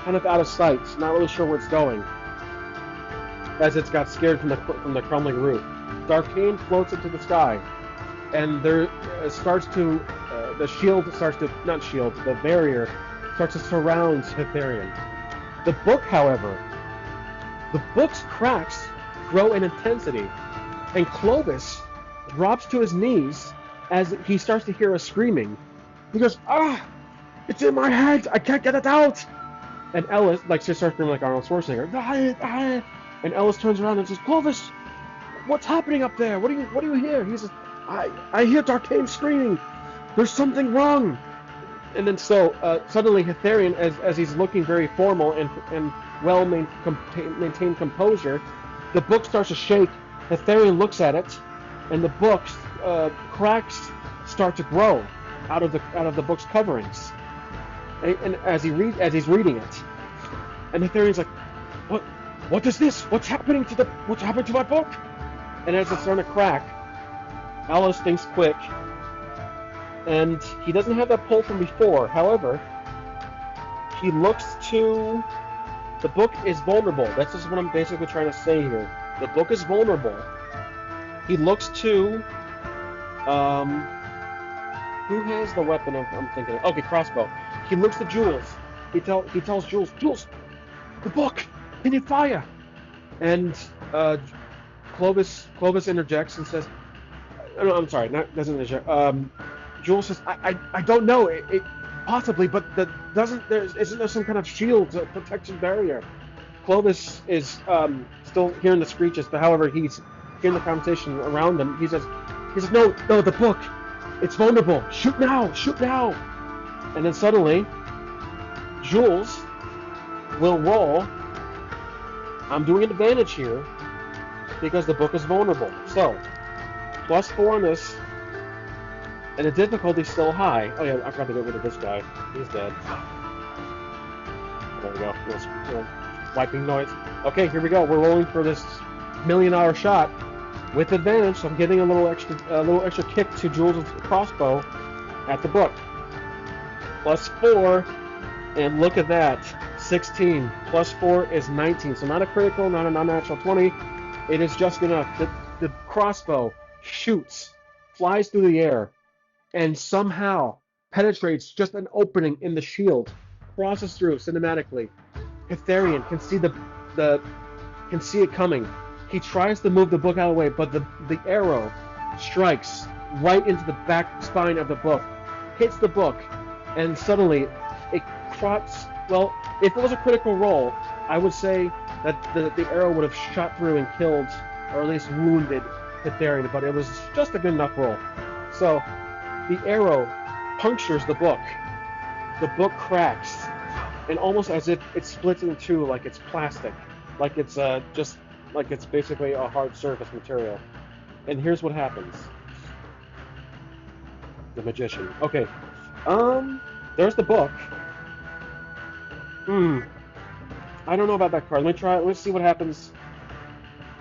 kind of out of sight, not really sure where it's going, as it's got scared from the crumbling roof. Darkain floats into the sky, and the barrier starts to surround Hytharion. The book, however, the book's cracks grow in intensity, and Clovis drops to his knees as he starts to hear a screaming. He goes, "Ah! It's in my head! I can't get it out!" And Ellis, she starts screaming like Arnold Schwarzenegger. "Ah!" And Ellis turns around and says, "Clovis, what's happening up there? What do you hear?" He says, I hear Darkain screaming. There's something wrong." And then suddenly Hytharion, as he's looking very formal and well maintained composure, the book starts to shake. Hytharion looks at it, and the book's cracks start to grow out of the book's coverings. And as he's reading it, and Hytharion's like, "What is this? What's happening to my book?" And as it's starting to crack, Alice thinks quick, and he doesn't have that pull from before. However, he looks to... The book is vulnerable. That's just what I'm basically trying to say here. The book is vulnerable. He looks to... who has the weapon I'm thinking of? Okay, crossbow. He looks to Jules. He tells Jules, "Jules, the book! Can you fire?" And Clovis interjects and says, "No, I'm sorry, doesn't interject." Jules says, I don't know. It possibly, but isn't there some kind of shield, protection barrier?" Clovis is still hearing the screeches, but however, he's hearing the conversation around him. He says, "No, the book. It's vulnerable. Shoot now! Shoot now!" And then suddenly, Jules will roll. I'm doing an advantage here because the book is vulnerable. So, +4 on this, and the difficulty's still high. Oh yeah, I forgot to get rid of this guy. He's dead. There we go. Little wiping noise. Okay, here we go. We're rolling for this $1 million shot with advantage. So I'm getting a little extra kick to Jules' crossbow at the book. +4, and look at that, 16. +4 is 19. So not a critical, not a non-natural 20. It is just enough. The crossbow shoots, flies through the air, and somehow penetrates just an opening in the shield, crosses through cinematically. Catherian can see can see it coming. He tries to move the book out of the way, but the arrow strikes right into the back spine of the book, hits the book, and suddenly it crops. Well, if it was a critical roll, I would say that the arrow would have shot through and killed, or at least wounded, Catherian, but it was just a good enough roll. So the arrow punctures the book. The book cracks, and almost as if it splits in two, like it's plastic, like it's just like it's basically a hard surface material. And here's what happens. The magician. Okay. There's the book. I don't know about that card. Let me try it. Let's see what happens.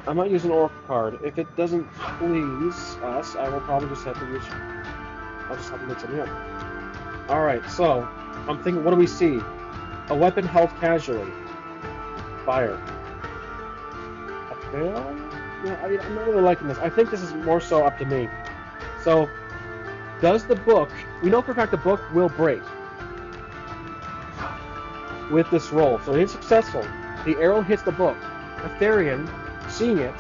I might use an oracle card. If it doesn't please us, I will probably just have to use. I'll just have to make something up. Alright, so I'm thinking, what do we see? A weapon held casually. Fire. A fail? Yeah, I'm not really liking this. I think this is more so up to me. So, does the book... We know for a fact the book will break with this roll. So it's successful. The arrow hits the book. Catherian, seeing it,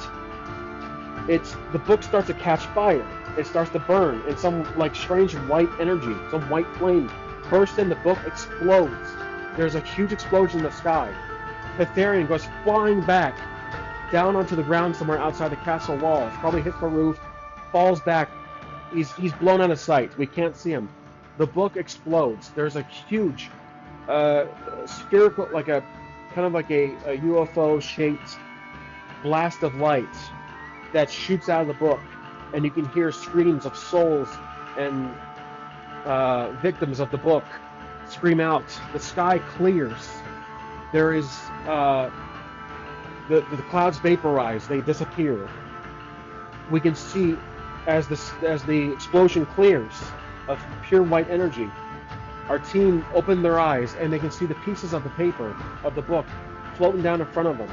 the book starts to catch fire. It starts to burn, and some like strange white energy, some white flame bursts in. The book explodes. There's a huge explosion in the sky. Catherian goes flying back down onto the ground somewhere outside the castle walls. Probably hits the roof, falls back. He's blown out of sight. We can't see him. The book explodes. There's a huge spherical, like a kind of like a UFO-shaped blast of light that shoots out of the book, and you can hear screams of souls and victims of the book scream out. The sky clears. There is the clouds vaporize. They disappear. We can see as the explosion clears of pure white energy. Our team open their eyes and they can see the pieces of the paper of the book floating down in front of them.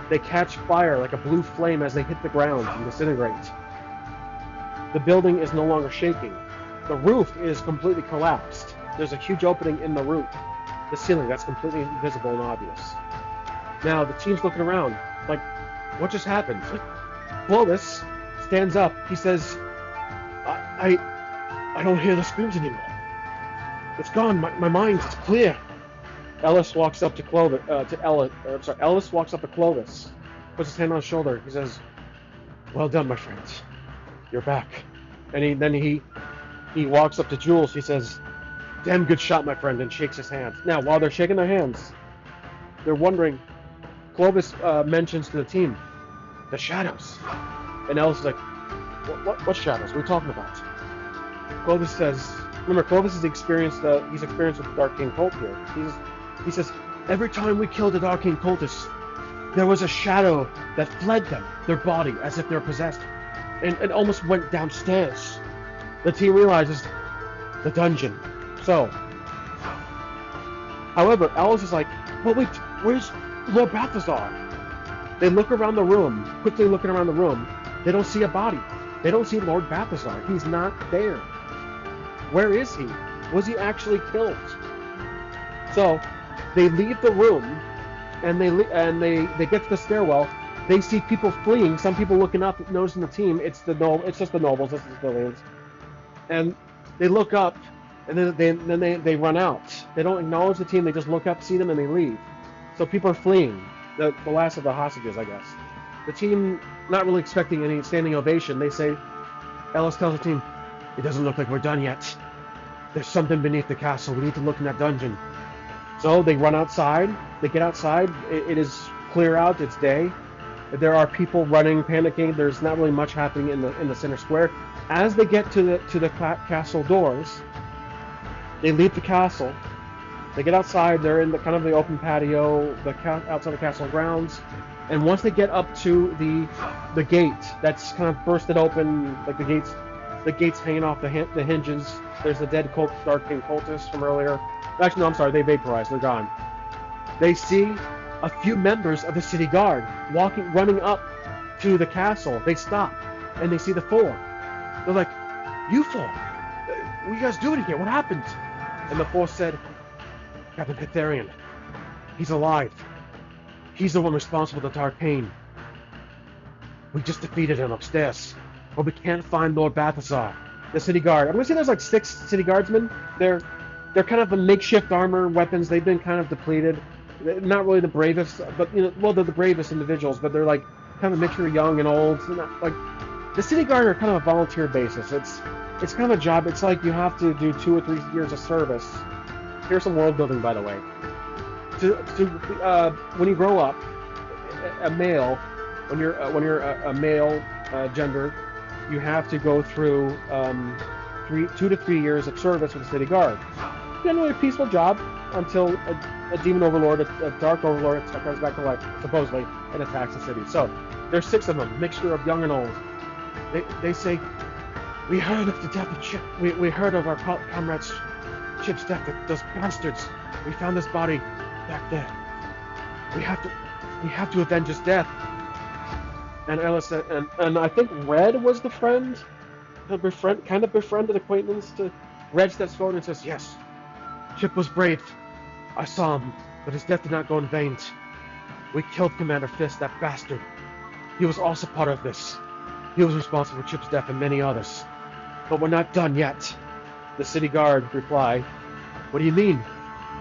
They catch fire like a blue flame as they hit the ground and disintegrate. The building is no longer shaking. The roof is completely collapsed. There's a huge opening in the roof. The ceiling that's completely invisible and obvious. Now the team's looking around like, what just happened? Clovis stands up. He says, I don't hear the screams anymore. It's gone. My mind is clear. Ellis walks up to Clovis. Ellis walks up to Clovis, puts his hand on his shoulder. He says, "Well done, my friend. You're back." And then he walks up to Jules. He says, "Damn good shot, my friend," and shakes his hand. Now, while they're shaking their hands, they're wondering. Clovis mentions to the team, "The shadows," and Ellis is like, "What shadows? What are we talking about?" Clovis says, "Remember, Clovis is experienced. He's experienced with the Darkain cult here. He says, every time we killed a Darkain cultist, there was a shadow that fled them, their body, as if they're possessed, and almost went downstairs. The team realizes the dungeon. So, however, Alice is like, well, wait, where's Lord Balthazar?" They look around the room, quickly looking around the room. They don't see a body. They don't see Lord Balthazar. He's not there. Where is he? Was he actually killed? So, they leave the room, and they get to the stairwell. They see people fleeing. Some people looking up, noticing the team. It's just the nobles. It's the civilians. And they look up, and then they run out. They don't acknowledge the team. They just look up, see them, and they leave. So people are fleeing. The last of the hostages, I guess. The team, not really expecting any standing ovation, they say. Ellis tells the team, "It doesn't look like we're done yet. There's something beneath the castle. We need to look in that dungeon." So they run outside. They get outside. It is clear out. It's day. There are people running, panicking. There's not really much happening in the center square. As they get to the castle doors, they leave the castle. They get outside. They're in the kind of the open patio, outside the castle grounds. And once they get up to the gate that's kind of bursted open, like the gates hanging off the hinges. There's the dead Darkain cultists from earlier. Actually, no, I'm sorry. They vaporized. They're gone. They see a few members of the city guard running up to the castle. They stop. and they see the four. They're like, "You four, what are you guys doing here? What happened?" And the four said, "Captain Hetherian, he's alive. He's the one responsible for the Darkain. We just defeated him upstairs, but we can't find Lord Balthazar, the city guard." I'm gonna say there's like 6 city guardsmen. They're kind of the makeshift armor weapons. They've been kind of depleted. They're not really the bravest, but well, they're the bravest individuals, but they're like kind of a mixture of young and old. So not, like the city guard are kind of a volunteer basis. It's kind of a job. It's like you have to do 2 or 3 years of service. Here's some world building, by the way. When you grow up, a male, when you're a male gender, you have to go through 2 to 3 years of service with the city guard. Generally a peaceful job until a demon overlord, a dark overlord, comes back to life, supposedly, and attacks the city. So there's 6 of them, mixture of young and old. They say, "We heard of the death of Chip. We heard of our comrade's Chip's death. Those bastards. We found his body back there. We have to avenge his death." And Ellis said, and I think Red was the friend, kind of befriended acquaintance to Red steps forward and says, "Yes, Chip was brave. I saw him, but his death did not go in vain. We killed Commander Fist, that bastard. He was also part of this. He was responsible for Chip's death and many others. But we're not done yet." The city guard replied, "What do you mean?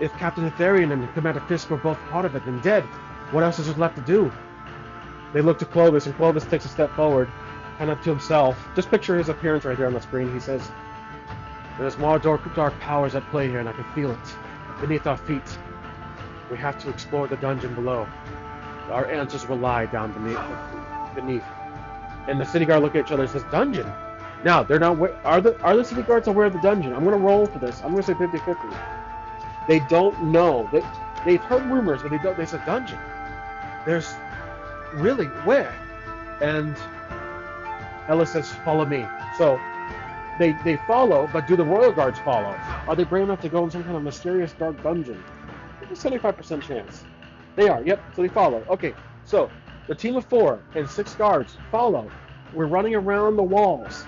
If Captain Hetherian and Commander Fisk were both part of it and dead, what else is there left to do?" They look to Clovis, and Clovis takes a step forward, kind of to himself. Just picture his appearance right here on the screen. He says, "There's more dark powers at play here, and I can feel it beneath our feet. We have to explore the dungeon below. Our answers will lie down beneath." And the city guard look at each other and says, "Dungeon?" Now, they're not. Are the city guards aware of the dungeon? I'm going to roll for this. I'm going to say 50-50. They don't know. They've heard rumors, but they don't. They said dungeon. There's really where? And Ellis says, "Follow me." So they follow, but do the royal guards follow? Are they brave enough to go in some kind of mysterious dark dungeon? There's a 75% chance. They are. Yep. So they follow. Okay. So the team of 4 and 6 guards follow. We're running around the walls.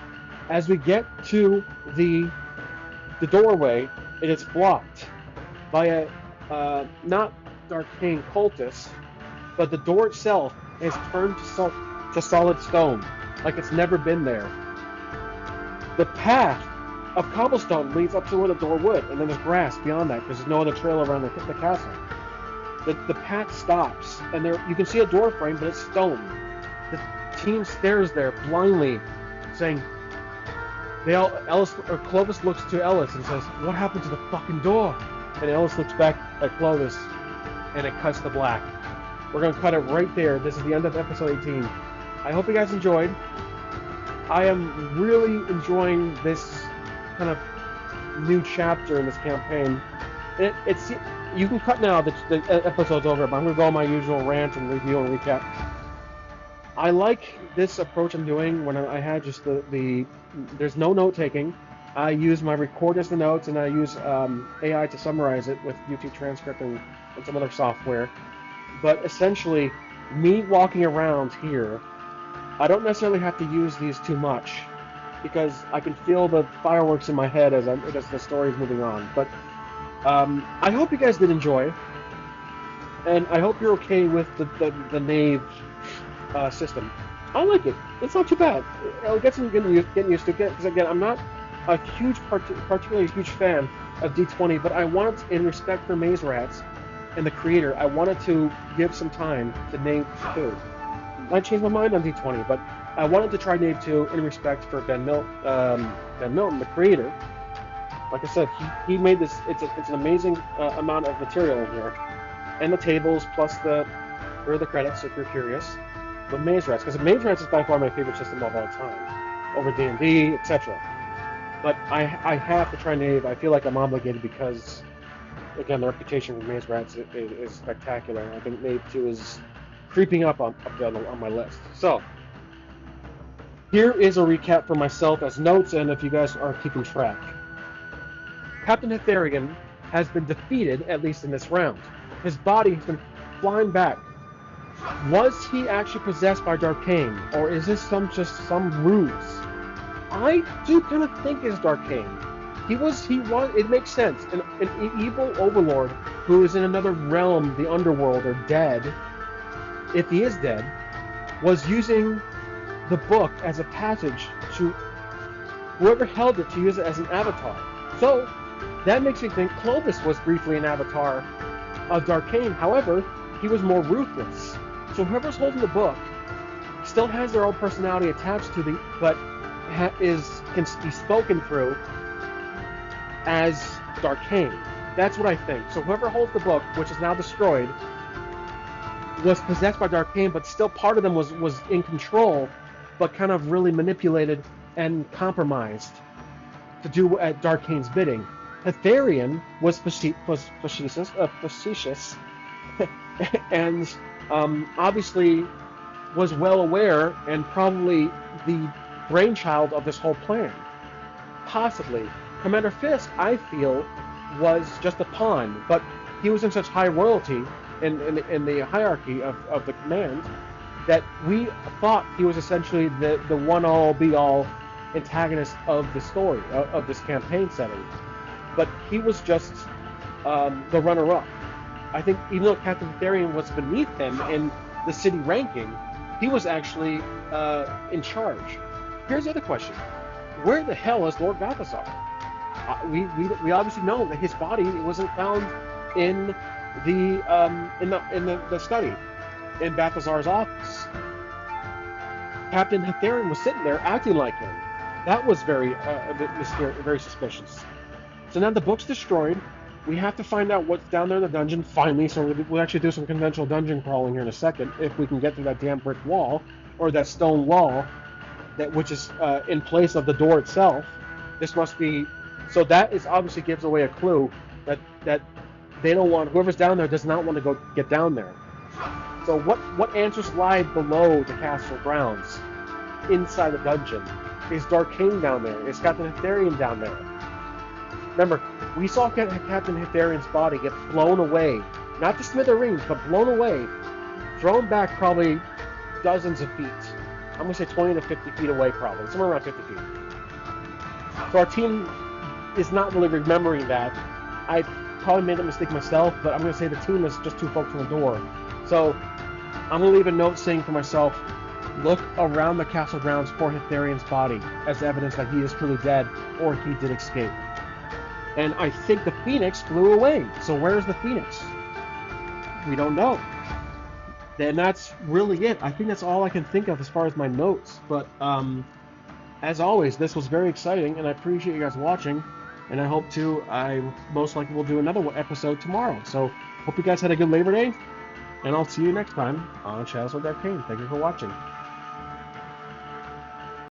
As we get to the doorway, it is blocked by a not Darkain cultist, but the door itself is turned to solid stone, like it's never been there. The path of cobblestone leads up to where the door would, and then there's grass beyond that because there's no other trail around the castle. The path stops, and you can see a door frame, but it's stone. The team stares there blindly, saying, Clovis looks to Ellis and says, "What happened to the fucking door?" And Ellis looks back at Clovis, and it cuts to black. We're going to cut it right there. This is the end of episode 18. I hope you guys enjoyed. I am really enjoying this kind of new chapter in this campaign. You can cut now, the episode's over, but I'm going to go on my usual rant and review and recap. I like this approach I'm doing when I had just there's no note taking. I use my record as the notes, and I use AI to summarize it with UT Transcript and some other software. But essentially, me walking around here, I don't necessarily have to use these too much because I can feel the fireworks in my head as the story is moving on. But I hope you guys did enjoy, and I hope you're okay with the Knave system. I like it. It's not too bad. I'll get some getting used to it because again, I'm not a particularly huge fan of D20, but I wanted, in respect for Maze Rats and the creator, I wanted to give some time to Knave 2. I changed my mind on D20, but I wanted to try Knave 2 in respect for Ben Milton, the creator. Like I said, he made this. It's an amazing amount of material in here, and the tables plus here are the credits if you're curious. But Maze Rats, because Maze Rats is by far my favorite system of all time, over D&D, etc. But I have to try Knave. I feel like I'm obligated because, again, the reputation for Maze Rats is spectacular. I think Knave 2 is creeping up on my list. So, here is a recap for myself as notes, and if you guys are keeping track. Captain Hetherian has been defeated, at least in this round. His body has been flying back Was he actually possessed by Darkain, or is this just some ruse? I do kind of think it's Darkain. He was. It makes sense. An evil overlord who is in another realm, the underworld, or dead. If he is dead, was using the book as a passage to whoever held it to use it as an avatar. So that makes me think Clovis was briefly an avatar of Darkain. However, he was more ruthless. So whoever's holding the book still has their own personality attached to the, but can be spoken through as Darkain. That's what I think. So whoever holds the book, which is now destroyed, was possessed by Darkain, but still part of them was in control, but kind of really manipulated and compromised to do at Darkain's bidding. Hetharian was facetious and obviously was well aware and probably the brainchild of this whole plan. Possibly. Commander Fisk, I feel, was just a pawn, but he was in such high royalty in the hierarchy of the command that we thought he was essentially the one-all, be-all antagonist of the story, of this campaign setting. But he was just the runner-up. I think even though Captain Hetharian was beneath him in the city ranking, he was actually in charge. Here's the other question. Where the hell is Lord Balthazar? We obviously know that his body wasn't found in the study, in Balthazar's office. Captain Hetharian was sitting there acting like him. That was very suspicious. So now the book's destroyed. We have to find out what's down there in the dungeon, finally, so we'll actually do some conventional dungeon crawling here in a second, if we can get through that damn brick wall, or that stone wall, which is in place of the door itself. This must be... So that obviously gives away a clue that they don't want... Whoever's down there does not want to go get down there. So what answers lie below the castle grounds, inside the dungeon? Is Darkain down there? Is Captain Hetharian down there? Remember, we saw Captain Hetharian's body get blown away. Not to smithereens, but blown away. Thrown back probably dozens of feet. I'm going to say 20 to 50 feet away probably. Somewhere around 50 feet. So our team is not really remembering that. I probably made a mistake myself, but I'm going to say the team is just too focused on the door. So I'm going to leave a note saying for myself, look around the castle grounds for Hetharian's body as evidence that he is truly dead or he did escape. And I think the Phoenix flew away. So where's the Phoenix? We don't know. And that's really it. I think that's all I can think of as far as my notes. But as always, this was very exciting, and I appreciate you guys watching. And I most likely will do another episode tomorrow. So hope you guys had a good Labor Day, and I'll see you next time on Shadows of Darkain. Thank you for watching.